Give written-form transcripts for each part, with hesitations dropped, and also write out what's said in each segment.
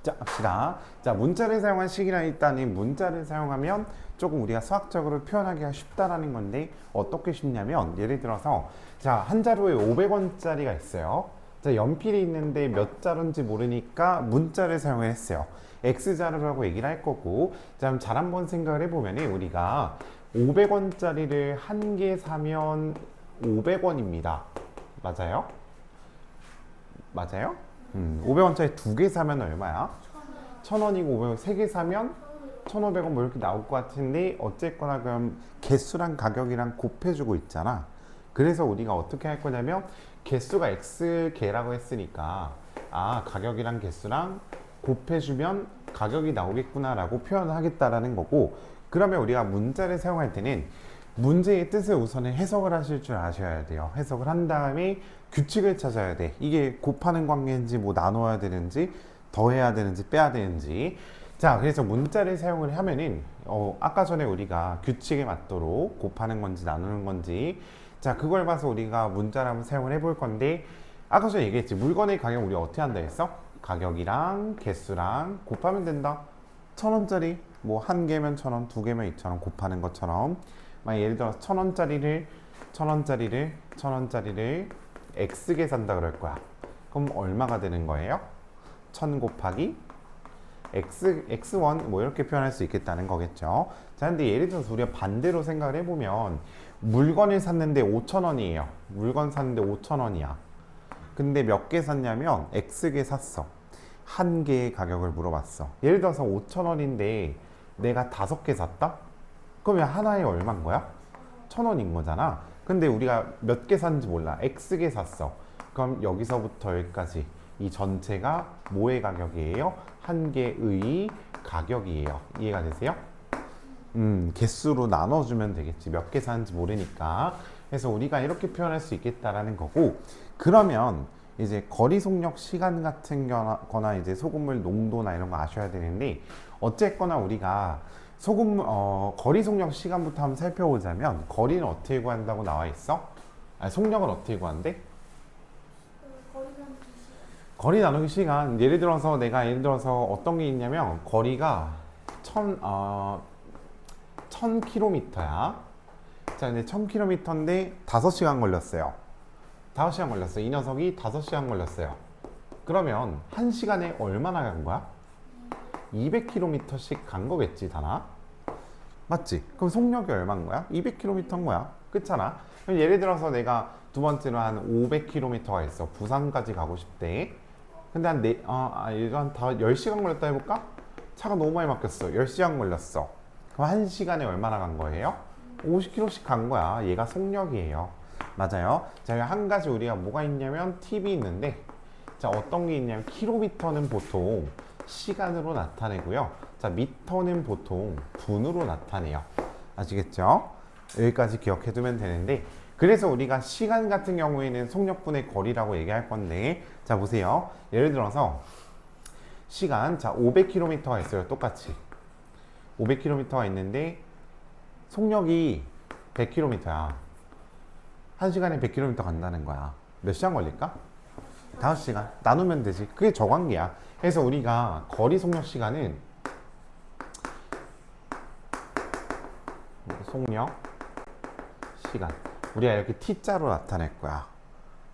자, 합시다. 자, 문자를 사용한 식이란 일단 이 문자를 사용하면 조금 우리가 수학적으로 표현하기가 쉽다라는 건데 어떻게 쉽냐면 예를 들어서 자, 한 자루에 500원짜리가 있어요. 자, 연필이 있는데 몇 자루인지 모르니까 문자를 사용을 했어요. X자루라고 얘기를 할 거고 자, 그럼 잘 한번 생각을 해보면 우리가 500원짜리를 한 개 사면 500원입니다. 맞아요? 맞아요? 500원짜리 두 개 사면 얼마야? 1000원이고 500원 세 개 사면 1500원 뭐 이렇게 나올 것 같은데 어쨌거나 그럼 개수랑 가격이랑 곱해주고 있잖아. 그래서 우리가 어떻게 할 거냐면 개수가 X개라고 했으니까 아 가격이랑 개수랑 곱해주면 가격이 나오겠구나 라고 표현을 하겠다라는 거고 그러면 우리가 문자를 사용할 때는 문제의 뜻을 우선은 해석을 하실 줄 아셔야 돼요. 해석을 한 다음에 규칙을 찾아야 돼. 이게 곱하는 관계인지 뭐 나눠야 되는지 더해야 되는지 빼야 되는지 자 그래서 문자를 사용을 하면은 아까 전에 우리가 규칙에 맞도록 곱하는 건지 나누는 건지 자 그걸 봐서 우리가 문자를 한번 사용을 해볼 건데 아까 전에 얘기했지 물건의 가격 우리 어떻게 한다 했어? 가격이랑 개수랑 곱하면 된다. 1000원짜리 뭐 한 개면 1000원 두 개면 2000원 곱하는 것처럼 만약 예를 들어서 1000원짜리를 X개 산다 그럴 거야. 그럼 얼마가 되는 거예요? 1000 곱하기 X1 뭐 이렇게 표현할 수 있겠다는 거겠죠. 자, 근데 예를 들어서 우리가 반대로 생각을 해보면 물건을 샀는데 5,000원이에요. 물건 샀는데 5,000원이야. 근데 몇 개 샀냐면 X개 샀어. 한 개의 가격을 물어봤어. 예를 들어서 5,000원인데 내가 5개 샀다? 그러면 하나에 얼마인 거야? 1,000원인 거잖아. 근데 우리가 몇 개 샀는지 몰라. X개 샀어. 그럼 여기서부터 여기까지 이 전체가 뭐의 가격이에요? 한 개의 가격이에요. 이해가 되세요? 개수로 나눠주면 되겠지. 몇 개 사는지 모르니까. 그래서 우리가 이렇게 표현할 수 있겠다라는 거고 그러면 이제 거리 속력 시간 같은 거나 이제 소금물 농도나 이런 거 아셔야 되는데 어쨌거나 우리가 거리 속력 시간부터 한번 살펴보자면 거리는 어떻게 구한다고 나와 있어? 아니, 속력은 어떻게 구한대? 거리 나누기 시간 예를 들어서 어떤 게 있냐면 거리가 1000km야. 자 근데 1000km인데 5시간 걸렸어요. 5시간 걸렸어. 이 녀석이 5시간 걸렸어요. 그러면 1시간에 얼마나 간 거야? 200km씩 간 거겠지, 다나? 맞지? 그럼 속력이 얼마인 거야? 200km인 거야. 그렇잖아. 그럼 예를 들어서 내가 두 번째로 한 500km가 있어. 부산까지 가고 싶대. 근데 한 10시간 걸렸다 해볼까? 차가 너무 많이 막혔어. 10시간 걸렸어. 그럼 1시간에 얼마나 간 거예요? 50km씩 간 거야. 얘가 속력이에요. 맞아요. 자, 한 가지 우리가 뭐가 있냐면 팁이 있는데 자, 어떤 게 있냐면 킬로미터는 보통 시간으로 나타내고요. 자, 미터는 보통 분으로 나타내요. 아시겠죠? 여기까지 기억해 두면 되는데 그래서 우리가 시간 같은 경우에는 속력분의 거리라고 얘기할 건데 자, 보세요. 예를 들어서 시간 자, 500km가 있어요. 똑같이 500km가 있는데 속력이 100km야. 1시간에 100km 간다는 거야. 몇 시간 걸릴까? 5시간. 나누면 되지. 그게 저관계야. 그래서 우리가 거리 속력 시간은 속력 시간. 우리가 이렇게 T자로 나타낼 거야.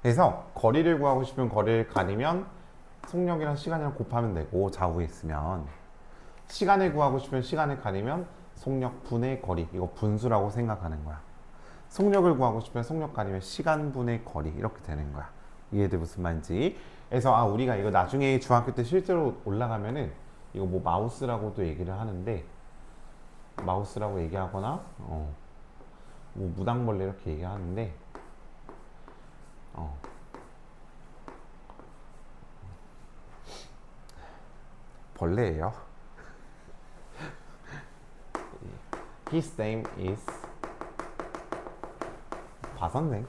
그래서 거리를 구하고 싶으면 거리를 가리면 속력이랑 시간이랑 곱하면 되고 좌우에 있으면 시간을 구하고 싶으면 시간을 가리면 속력 분의 거리. 이거 분수라고 생각하는 거야. 속력을 구하고 싶으면 속력 가리면 시간 분의 거리 이렇게 되는 거야. 이해돼 무슨 말인지. 그래서 우리가 이거 나중에 중학교 때 실제로 올라가면은 이거 뭐 마우스라고도 얘기를 하는데 마우스라고 얘기하거나 뭐 무당벌레 이렇게 얘기하는데 벌레예요. His name is 바선생.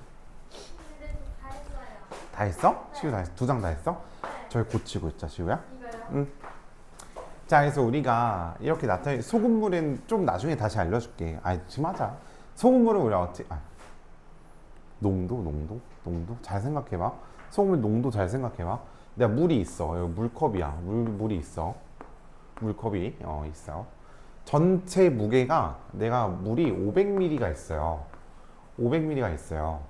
다 했어? 시우 다 했어? 2장 다 했어? 저기 고치고 있자 시우야. 응. 자 그래서 우리가 이렇게 나타내 소금물은 좀 나중에 다시 알려줄게. 지금 하자. 소금물은 우리가 어떻게 농도 잘 생각해봐. 소금물 농도 잘 생각해봐. 내가 물이 있어. 여기 물컵이야. 물이 있어. 물컵이 있어. 전체 무게가 내가 물이 500ml가 있어요. 500ml가 있어요.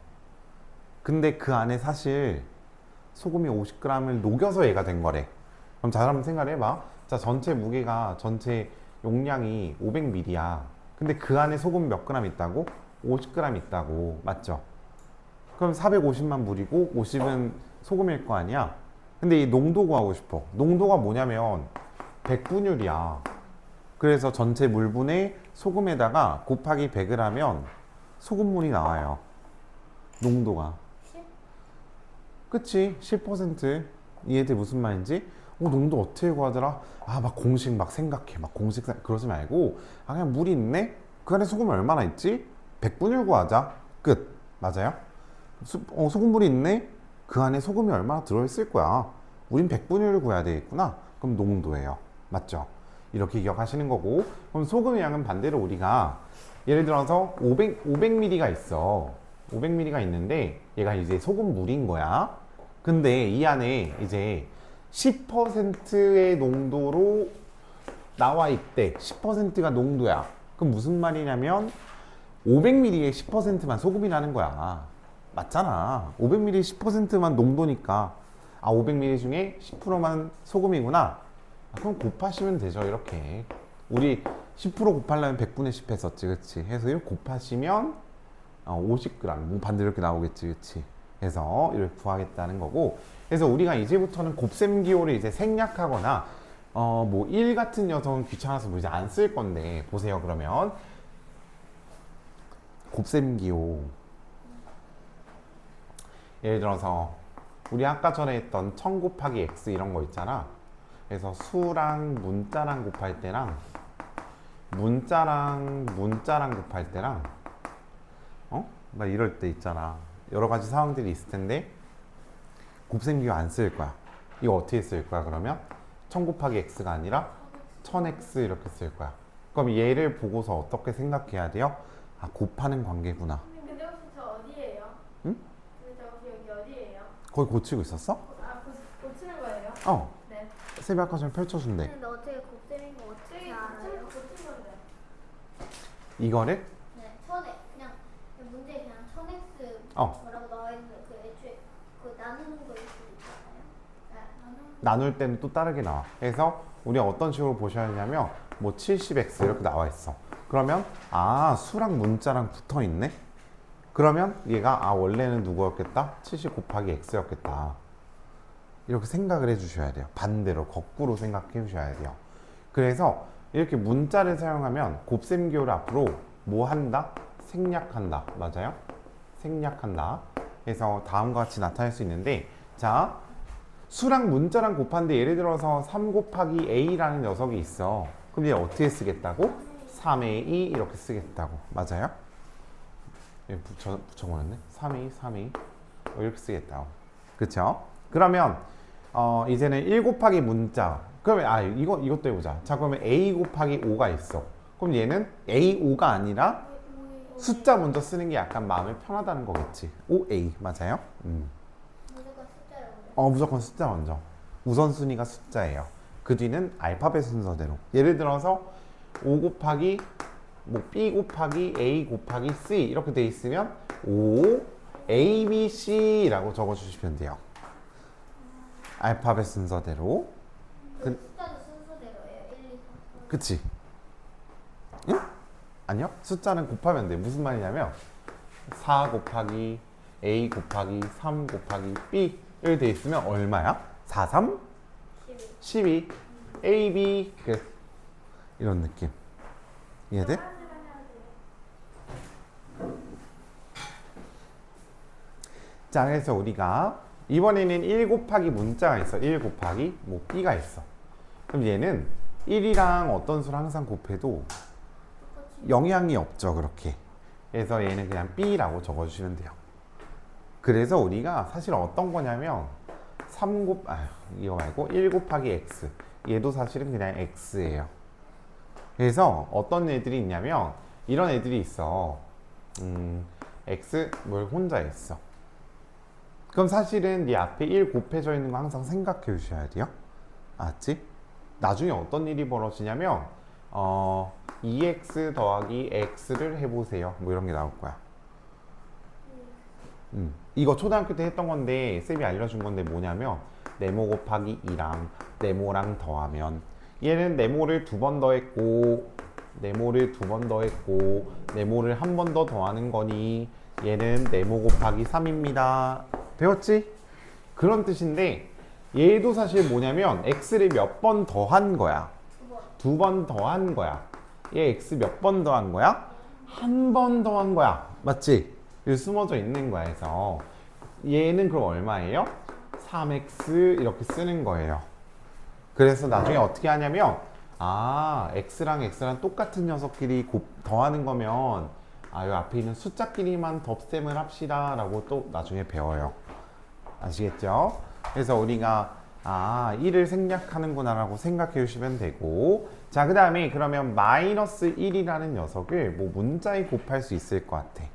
근데 그 안에 사실 소금이 50g을 녹여서 얘가 된 거래. 그럼 잘 한번 생각을 해봐. 자, 전체 무게가 전체 용량이 500ml야. 근데 그 안에 소금 몇 g 있다고? 50g 있다고. 맞죠? 그럼 450만 물이고 50은 소금일 거 아니야? 근데 이 농도 구하고 싶어. 농도가 뭐냐면 100분율이야. 그래서 전체 물분의 소금에다가 곱하기 100을 하면 소금물이 나와요. 농도가. 10? 그치? 10%. 이해돼? 무슨 말인지? 농도 어떻게 구하더라? 막 공식 막 생각해. 막 그러지 말고, 그냥 물이 있네? 그 안에 소금 얼마나 있지? 100분율 구하자. 끝. 맞아요? 소금물이 있네? 그 안에 소금이 얼마나 들어있을 거야. 우린 100분율을 구해야 되겠구나. 그럼 농도예요. 맞죠? 이렇게 기억하시는 거고, 그럼 소금의 양은 반대로 우리가 예를 들어서 500ml가 있어. 500ml가 있는데 얘가 이제 소금물인 거야. 근데 이 안에 이제 10%의 농도로 나와 있대. 10%가 농도야. 그럼 무슨 말이냐면 500ml의 10%만 소금이라는 거야. 맞잖아. 500ml 10%만 농도니까 500ml 중에 10%만 소금이구나. 그럼 곱하시면 되죠. 이렇게 우리 10% 곱하려면 100분의 10 했었지. 그치? 해서 이렇게 곱하시면 50g 뭐 반대로 이렇게 나오겠지. 그치? 해서 이렇게 구하겠다는 거고, 그래서 우리가 이제부터는 곱셈기호를 이제 생략하거나 뭐 1 같은 녀석은 귀찮아서 뭐 이제 안 쓸 건데, 보세요. 그러면 곱셈기호, 예를 들어서 우리 아까 전에 했던 1000 곱하기 x 이런 거 있잖아. 그래서 수랑 문자랑 곱할 때랑 문자랑 곱할 때랑 막 이럴 때 있잖아. 여러 가지 상황들이 있을 텐데 곱셈기호 안 쓸 거야. 이거 어떻게 쓸 거야? 그러면 1000 곱하기 x가 아니라 1000x 이렇게 쓸 거야. 그럼 얘를 보고서 어떻게 생각해야 돼요? 곱하는 관계구나. 근데 혹시 저 어디예요? 응? 근데 저 혹시 여기 어디예요? 거기 고치고 있었어? 고치는 거예요? 네. 쌤이 아까 전에 펼쳐준대. 근데 어떻게 곱셈인 거 어떻게 알아요? 고친 건데. 이거를 네, 그냥 문제에 그냥 1000x 어. 뭐라고 나와 있는 그 애초에 그 나누는 거일 수도 있잖아요. 네, 나눌 때는 또 다르게 나와. 그래서 우리가 어떤 식으로 보셔야 하냐면 뭐 70x 이렇게 나와 있어. 그러면 수랑 문자랑 붙어 있네. 그러면 얘가 원래는 누구였겠다? 70 곱하기 x였겠다. 이렇게 생각을 해주셔야 돼요. 반대로 거꾸로 생각해 주셔야 돼요. 그래서 이렇게 문자를 사용하면 곱셈기호를 앞으로 뭐 한다? 생략한다. 맞아요? 생략한다. 그래서 다음과 같이 나타낼 수 있는데, 자, 수랑 문자랑 곱한데 예를 들어서 3 곱하기 a라는 녀석이 있어. 그럼 얘 어떻게 쓰겠다고? 3a 이렇게 쓰겠다고. 맞아요? 붙여버렸네. 3a, 3a 이렇게 쓰겠다고. 그쵸? 그러면 이제는 1 곱하기 문자. 그러면 이것도 해보자. 자, 그러면 a 곱하기 5가 있어. 그럼 얘는 a5가 아니라 숫자 먼저 쓰는 게 약간 마음이 편하다는 거겠지. 5a 맞아요? 무조건 숫자로 무조건 숫자 먼저. 우선순위가 숫자예요. 그 뒤는 알파벳 순서대로. 예를 들어서 5 곱하기 뭐 b 곱하기 a 곱하기 c 이렇게 돼 있으면 5 a, b, c라고 적어주시면 돼요. 알파벳 순서대로. 숫자도 순서대로예요. 1, 2, 3. 그치? 응? 아니요. 숫자는 곱하면 돼. 무슨 말이냐면 4 곱하기 a 곱하기 3 곱하기 b 이렇게 돼 있으면 얼마야? 4, 3? 12. a, b 끝. 이런 느낌. 이해돼? 자, 그래서 우리가 이번에는 1 곱하기 문자가 있어. 1 곱하기 뭐 b가 있어. 그럼 얘는 1이랑 어떤 수를 항상 곱해도 영향이 없죠. 그렇게. 그래서 얘는 그냥 b라고 적어주시면 돼요. 그래서 우리가 사실 어떤 거냐면 이거 말고 1 곱하기 x 얘도 사실은 그냥 x예요. 그래서 어떤 애들이 있냐면 이런 애들이 있어. x 뭘 혼자 있어. 그럼 사실은 네 앞에 1 곱해져 있는 거 항상 생각해 주셔야 돼요. 알았지? 나중에 어떤 일이 벌어지냐면 2x 더하기 x를 해보세요. 뭐 이런 게 나올 거야. 이거 초등학교 때 했던 건데 쌤이 알려준 건데 뭐냐면 네모 곱하기 2랑 네모랑 더하면 얘는 네모를 2번 더했고 네모를 2번 더했고 네모를 한 번 더 더하는 거니 얘는 네모 곱하기 3입니다. 배웠지? 그런 뜻인데 얘도 사실 뭐냐면 x를 몇 번 더한 거야. 2번 더한 거야. 얘 x 몇 번 더한 거야? 한 번 더한 거야. 맞지? 여기 숨어져 있는 거야. 그래서 얘는 그럼 얼마예요? 3x 이렇게 쓰는 거예요. 그래서 나중에 어떻게 하냐면 x랑 x랑 똑같은 녀석끼리 더하는 거면 이 앞에 있는 숫자끼리만 덧셈을 합시다 라고 또 나중에 배워요. 아시겠죠? 그래서 우리가 1을 생략하는구나 라고 생각해 주시면 되고, 자, 그 다음에 그러면 마이너스 1이라는 녀석을 뭐 문자에 곱할 수 있을 것 같아.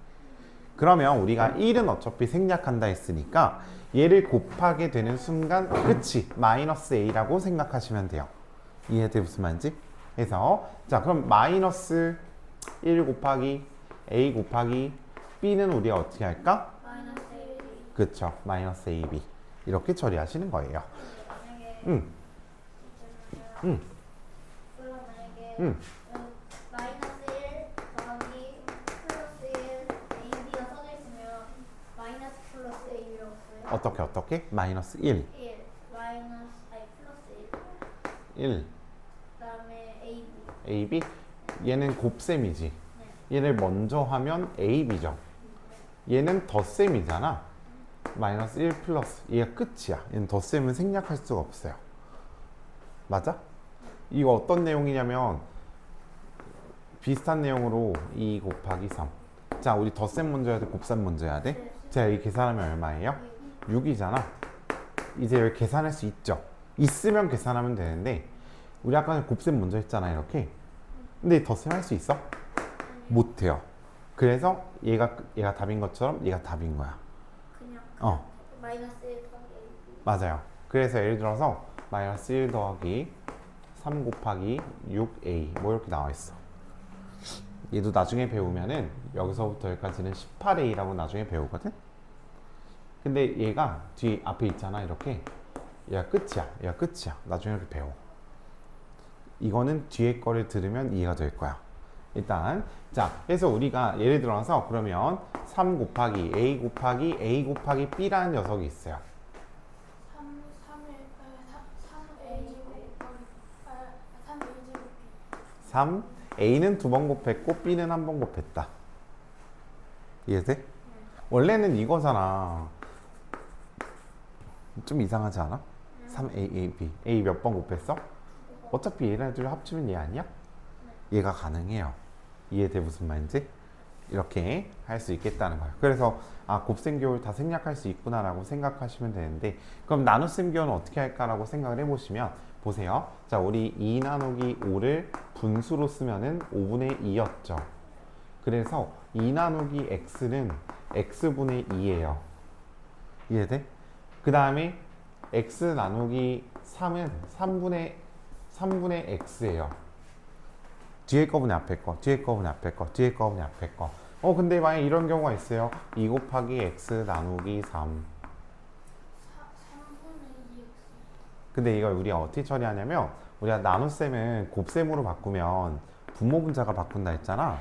그러면 우리가 1은 어차피 생략한다 했으니까 얘를 곱하게 되는 순간 끝이 마이너스 a라고 생각하시면 돼요. 이해돼 무슨 말인지? 그래서 자, 그럼 마이너스 1 곱하기 a 곱하기 b는 우리가 어떻게 할까? 마이너스 1. 그쵸, 마이너스 ab 이렇게 처리하시는 거예요. 만약에 응. 응. 그럼 만약에 응. 마이너스 1 더하기 플러스 1 AB가 써져 있으면 마이너스 플러스 AB라고 써요? 어떻게? 마이너스 1 1 마이너스 플러스 1 그다음에 AB. ab 얘는 곱셈이지. 얘를 먼저 하면 ab죠. 얘는 덧셈이잖아. 마이너스 1 플러스 얘가 끝이야. 얘는 덧셈은 생략할 수가 없어요. 맞아? 이거 어떤 내용이냐면 비슷한 내용으로 2 곱하기 3. 자, 우리 덧셈 먼저 해야 돼? 곱셈 먼저 해야 돼? 자, 여기 계산하면 얼마예요? 6이잖아. 이제 여기 계산할 수 있죠? 있으면 계산하면 되는데 우리 아까 곱셈 먼저 했잖아 이렇게. 근데 덧셈 할 수 있어? 못해요. 그래서 얘가 답인 것처럼 얘가 답인 거야. 그냥 마이너스 1 더하기 AB. 맞아요. 그래서 예를 들어서 마이너스 1 더하기 3 곱하기 6a 뭐 이렇게 나와 있어. 얘도 나중에 배우면은 여기서부터 여기까지는 18a라고 나중에 배우거든. 근데 얘가 뒤 앞에 있잖아 이렇게. 얘가 끝이야. 나중에 이렇게 배워. 이거는 뒤에 거를 들으면 이해가 될 거야. 일단 자, 그래서 우리가 예를 들어서 그러면 3 곱하기 a 곱하기 b라는 녀석이 있어요. 3 a는 2번 곱했고 b는 1번 곱했다. 이해돼? 원래는 이거잖아. 좀 이상하지 않아? 3a, b. a 몇 번 곱했어? 어차피 얘네들 합치면 얘 아니야? 얘가 가능해요. 이해돼 무슨 말인지? 이렇게 할 수 있겠다는 거예요. 그래서 곱셈 교를 다 생략할 수 있구나라고 생각하시면 되는데, 그럼 나눗셈 교는 어떻게 할까라고 생각을 해보시면 보세요. 자, 우리 2 나누기 5를 분수로 쓰면은 5분의 2였죠. 그래서 2 나누기 x는 x분의 2예요. 이해돼? 그 다음에 x 나누기 3은 3분의 x예요. 뒤에 거분의 앞에 거, 뒤에 거분의 앞에 거, 뒤에 거분의 앞에 거. 근데 만약 이런 경우가 있어요. 2 곱하기 x 나누기 3. 3분의 2x. 근데 이걸 우리가 어떻게 처리하냐면 우리가 나눗셈은 곱셈으로 바꾸면 분모 분자가 바꾼다 했잖아.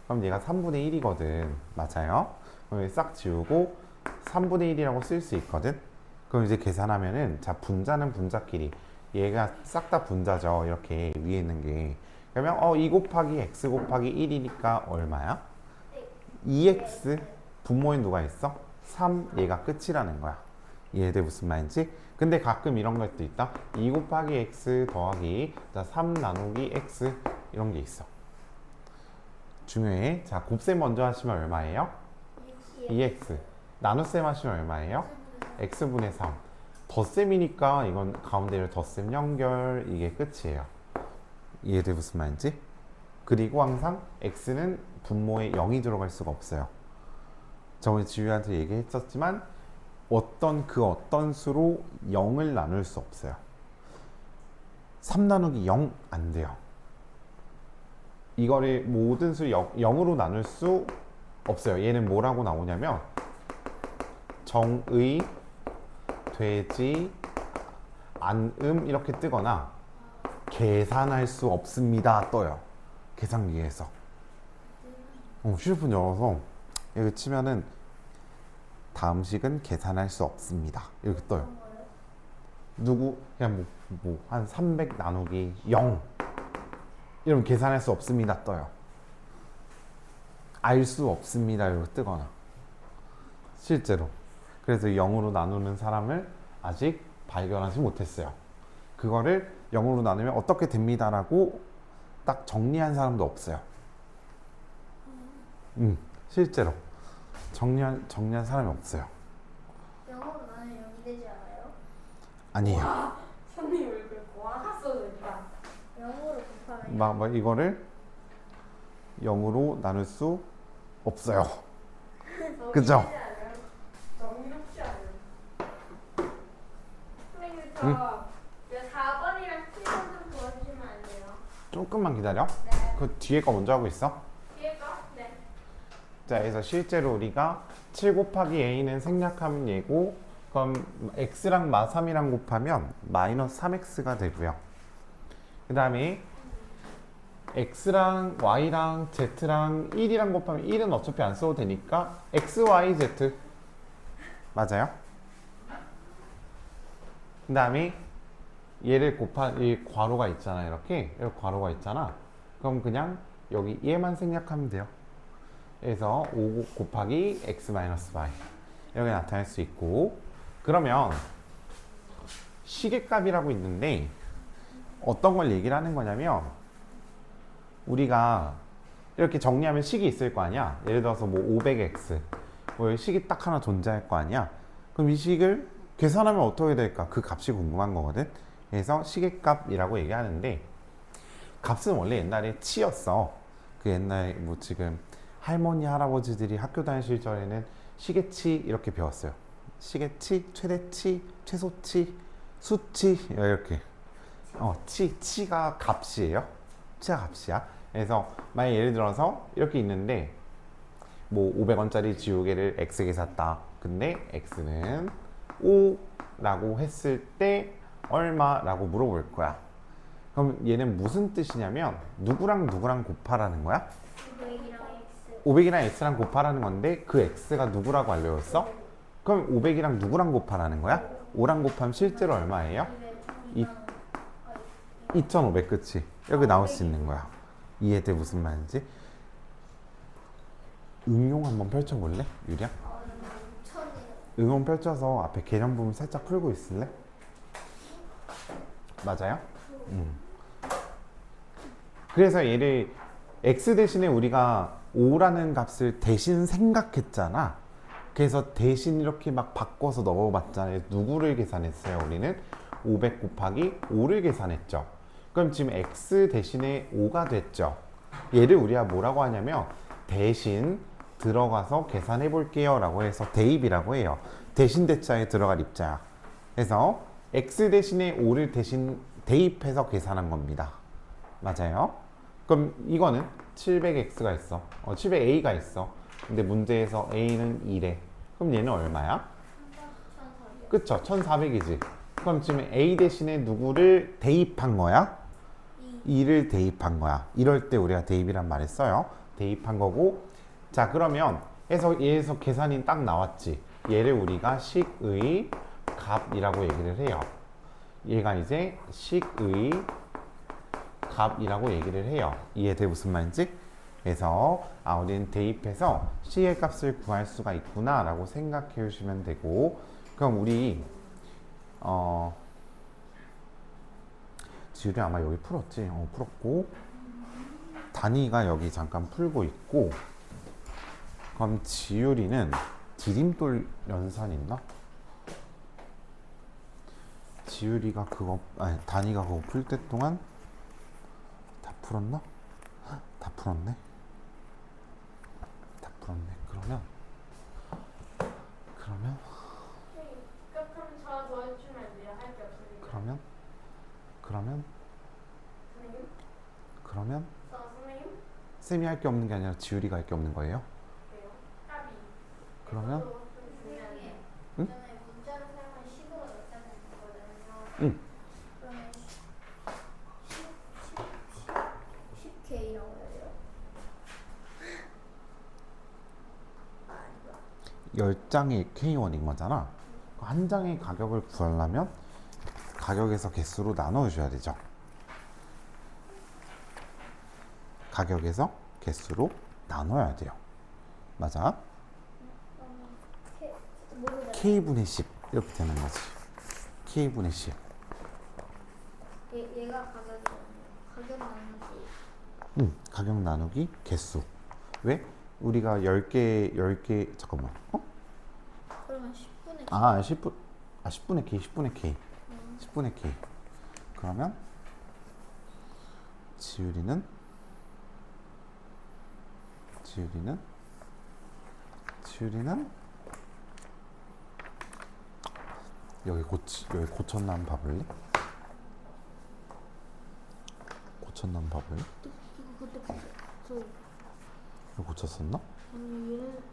그럼 얘가 3분의 1이거든. 맞아요? 그럼 싹 지우고 3분의 1이라고 쓸 수 있거든. 그럼 이제 계산하면은 자, 분자는 분자끼리 얘가 싹 다 분자죠. 이렇게 위에 있는 게. 그러면 2 곱하기 x 곱하기 1이니까 얼마야? 2x 분모에 누가 있어? 3 얘가 끝이라는 거야. 이해돼 무슨 말인지? 근데 가끔 이런 것도 있다. 2 곱하기 x 더하기 3 나누기 x 이런 게 있어. 중요해. 자, 곱셈 먼저 하시면 얼마예요? 2x. 나눗셈 하시면 얼마예요? x분의 3. 덧셈이니까 이건 가운데를 덧셈 연결 이게 끝이에요. 이해돼 무슨 말인지? 그리고 항상 x는 분모에 0이 들어갈 수가 없어요. 저번에 지우한테 얘기했었지만 어떤 수로 0을 나눌 수 없어요. 3 나누기 0 안 돼요. 이거를 모든 수를 0으로 나눌 수 없어요. 얘는 뭐라고 나오냐면 정의, 되지, 않음 이렇게 뜨거나 계산할 수 없습니다 떠요. 계산기에서. 휴대폰 열어서 여기 치면은 다음 식은 계산할 수 없습니다 이렇게 떠요. 누구 그냥 한 300 나누기 0 이러면 계산할 수 없습니다 떠요. 알 수 없습니다 이렇게 뜨거나 실제로. 그래서 0으로 나누는 사람을 아직 발견하지 못했어요. 그거를 0으로 나누면 어떻게 됩니다라고 딱 정리한 사람도 없어요. 실제로 정리한 사람이 없어요. 영어로 나는 0이 되지 않아요? 아니에요. 선생님 얼굴 와 써졌다. 영어로 곱하면 막 이거를 0으로 나눌 수 없어요. 그죠? 너무 이렇지 않아요? 선생님 저 4번이랑 7번 좀 도와주시면 안 돼요? 조금만 기다려. 네. 그 뒤에 거 먼저 하고 있어. 뒤에 거? 네. 자, 그래서 실제로 우리가 7 곱하기 a는 생략하면 얘고, 그럼 x랑 마3이랑 곱하면 마이너스 3x가 되고요. 그 다음에 x랑 y랑 z랑 1이랑 곱하면 1은 어차피 안 써도 되니까 x, y, z 맞아요? 그 다음에 얘를 곱한 이 괄호가 있잖아. 이렇게 괄호가 있잖아. 그럼 그냥 여기 얘만 생략하면 돼요. 그래서 5 곱하기 x 마이너스 y 이렇게 나타낼 수 있고, 그러면 시계값이라고 있는데 어떤 걸 얘기를 하는 거냐면, 우리가 이렇게 정리하면 식이 있을 거 아니야. 예를 들어서 뭐 500x 뭐 식이 딱 하나 존재할 거 아니야. 그럼 이 식을 계산하면 어떻게 될까? 그 값이 궁금한 거거든. 그래서 시계값이라고 얘기하는데, 값은 원래 옛날에 치였어. 그 옛날에 뭐 지금 할머니 할아버지들이 학교 다닐 시절에는 시계치 이렇게 배웠어요. 시계치, 최대치, 최소치, 수치 이렇게. 치가 값이에요. 치가 값이야. 그래서 만약 예를 들어서 이렇게 있는데 뭐 500원짜리 지우개를 x에 샀다. 근데 x는 5라고 했을 때 얼마라고 물어볼 거야. 그럼 얘는 무슨 뜻이냐면 누구랑 누구랑 곱하라는 거야? 500이랑 x 500이랑 x랑 곱하라는 건데 그 x가 누구라고 알려줬어? 그럼 500이랑 누구랑 곱하라는 거야? 5랑 곱하면 실제로 얼마예요? 2500 그치? 여기 나올 수 있는 거야. 이해돼 무슨 말인지? 응용 한번 펼쳐볼래? 유리야? 응용 펼쳐서 앞에 개념 부분 살짝 풀고 있을래? 맞아요? 그래서 얘를 x 대신에 우리가 5라는 값을 대신 생각했잖아. 그래서 대신 이렇게 막 바꿔서 넣어봤잖아요. 누구를 계산했어요? 우리는 500 곱하기 5를 계산했죠. 그럼 지금 x 대신에 5가 됐죠. 얘를 우리가 뭐라고 하냐면 대신 들어가서 계산해 볼게요 라고 해서 대입이라고 해요. 대신 대자에 들어갈 입자야. 그래서 x 대신에 5를 대신 대입해서 계산한 겁니다. 맞아요? 그럼 이거는 700x가 있어. 700a가 있어. 근데 문제에서 a는 2래. 그럼 얘는 얼마야? 그쵸? 1400이지. 그럼 지금 a 대신에 누구를 대입한 거야? 2를 대입한 거야. 이럴 때 우리가 대입이란 말을 써요. 대입한 거고. 자, 그러면 얘에서 계산이 딱 나왔지. 얘를 우리가 식의 값이라고 얘기를 해요. 얘가 이제 식의 값이라고 얘기를 해요. 이해돼 무슨 말인지? 그래서 우리는 대입해서 c의 값을 구할 수가 있구나 라고 생각해 주시면 되고, 그럼 우리 지율이 아마 여기 풀었지? 풀었고, 단위가 여기 잠깐 풀고 있고, 그럼 지율이는 디딤돌 연산 있나? 지율이가 단위가 그거 풀 때 동안 다 풀었나? 다 풀었네. 다 풀었네. 그러면 그러면 선생님? 선생님? 쌤이 할 게 없는 게 아니라 지율이가 할 게 없는 거예요? 그래요? 까비. 그러면 좀 중요한데. 응? 전에 문자를 사용한 10으로 넣자는 거거든요. 응. 그러면 10K라고 해야 돼요? 아, 아니다. 10장의 K1인 거잖아. 한 장의 가격을 구하려면 가격에서 개수로 나눠줘야 되죠. 가격에서 개수로 나눠야 돼요. 맞아? 모르겠어요. K분의 10 이렇게 되는 거지. K분의 10. 얘가 가격 나누기. 가격 나누기 개수. 왜? 우리가 10개 잠깐만. 그러면 10분의 아, 10분의 K, 10분의 K. 10분의 K. 그러면 지율이는 여기 고쳤나 한번 봐볼래? 이거 그때 저 여기 고쳤었나? 아니 얘는